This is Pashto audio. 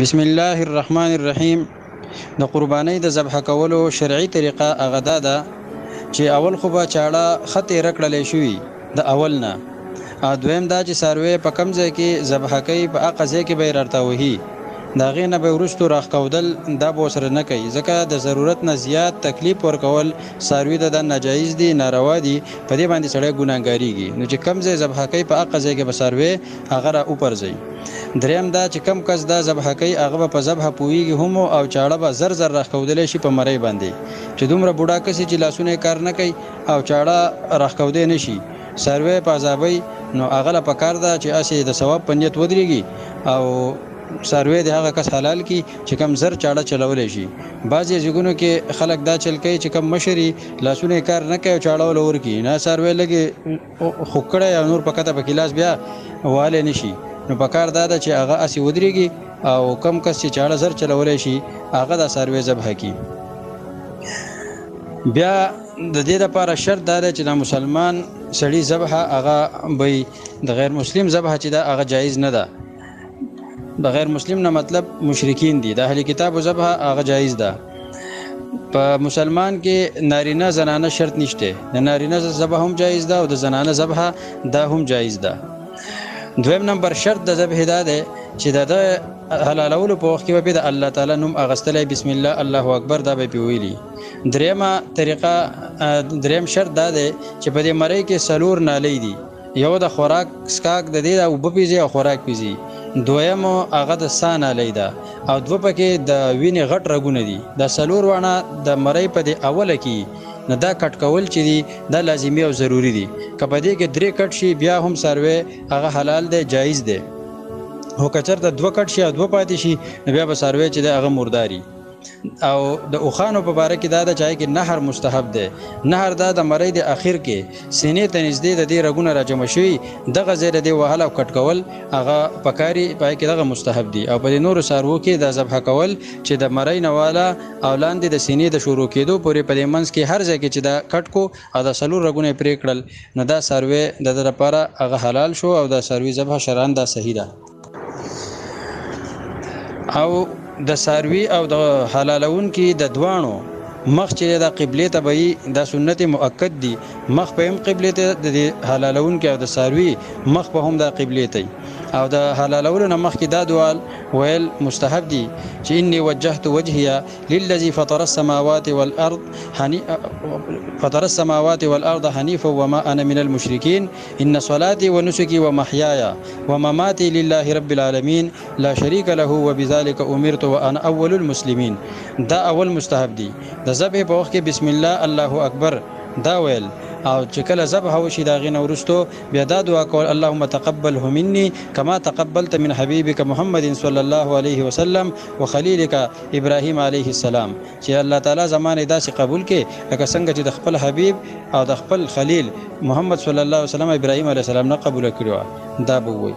بسم الله الرحمن الرحیم. د قربانۍ د ذبح کولو شرعي طریقه هغه ده چې اول خو به چاړه خطې رکړلې شوي د اول نه، دویم دا چې څاروی په کم ځای کې ذبح کوي په هغه ځای کې به یې راته وهي، د هغې نه به وروستو راښکودل دا به ورسره نه کوي، ځکه د ضرورت نه زیات تکلیف ورکول څاروي ته دا ناجایز دي، ناروا دي، په دې باندې سړی ګناهګاریږي. نو چې کم ځای ذبح کوي په هغه ځای کې به څاروی هغه را وپرځوي. دریم دا چې کم کس دا ذبح کوي هغه به په ذبح پوهیږي هم او چاړه به زر زر راښکودلی شي په مرۍ باندې، چې دومره بوډا کس چې لاسونه یې کار نه کوي او چاړه راښکودی نه شي، څاروی په عذابوي، نو هغه له پکار ده چې هسې د ثواب په نیت ودرېږي او څاروی د هغه کس حلال کی چې کم زر چاړه چلولی شي. بعضې ځایونو کې خلک دا چل کوي چې کم مشري لاسونه یې کار نه کوي او چاړه وله ورکي، نه څاروی لږې خوږ کړی او نور په کته پکې لاس بیا وهلی نه شي، نو پکار دا ده چې هغه هسې ودرېږي او کم کس چې چاړه زر چلولی شي هغه دا څاروی ذبح کړي. بیا د دې دپاره شرط دا دی چې د مسلمان سړي ذبح هغه به د غیر مسلم ذبح چې ده هغه جایز نه ده. د غیر مسلم نه مطلب مشرکین دي، د اهل کتابو ذبح هغه جایز ده. په مسلمان کې نارینه زنانه شرط نشته، د نارینه ذبح هم جایز ده او د زنانه ذبح دا هم جایز ده. دویم نمبر شرط د ذبح دا دی چې د حلالولو په وخت کې به د الله تعالی نوم اغستلی، بسم الله الله اکبر دا به پې ویلي. دریم شرط دا دی چې په دې مرۍ کې څلور نالۍ دي، یو د خوراک څښاک د دې د اوبه پیځي او خوراک پیځي، دویم هغه د سا نالۍ ده او دوه پکې د وینې غټ رګونه دي. دا څلور واڼه د مرۍ په دې اوله کې نه دا کټ کول چې دي دا لازمي او ضروري دي، که په دې کې درې کټ شي بیا هم څاروی هغه حلال دی، جایز دی، خو که چېرته دوه کټ شي او دوه پاتې شي نو بیا به څاروی چې دی هغه مرداري. او د اوښانو په باره کې دا ده چې هغې کې نهر مستحب دی. نهر دا د مرۍ د اخر کې سینې ته نږدې د دې رګونه راجمع شوي، دغه ځای د دې وهل او کټ کول هغه پکاري، په هغې کې دغه مستحب دي. او په دې نورو څاروو کې دا ذبح کول چې د مرۍ نه واله او لاندې د سینې د شروع کېدو پورې په دې منځ کې هر ځای کې چې دا کټ کو او دا څلور رګونه یې پرې کړل نو دا څاروی د ده لپاره هغه حلال شو او دا څاروي ذبح شرعاً دا صحیح ده. او د څاروي او د حلالونکي د دواړو مخ چې د قبلې ته به وي دا سنت مؤکد دي، مخ به هم قبلې ته د حلالونکي او د څاروي مخ به هم د قبلې ته، او د حلالولو نه مخکې دا دعا ویل مستحب دي چې انی وجهت وجهي للذي فطر السماوات والارض حنيفا وما انا من المشركين ان صلاتي ونسكي ومحياي ومماتي لله رب العالمين لا شريك له وبذلك امرت وانا اول المسلمين. دا اول مستحب دي. د ذبح په وخت کې بسم الله الله اکبر دا ویل، او چې کله ذبح وشي د هغې نه وروستو بیا دا دعا کول اللهم تقبله مني كما تقبلت من حبيبك محمد صلى الله عليه وسلم وخليلك ابراهيم عليه السلام، چې الله تعالی زمانه داسې قبول کړي لکه څنګه چې د خپل حبیب او د خپل خلیل محمد صلی الله علیه وسلم ابراهیم علیه السلام نه قبول کړي. دا به وایي.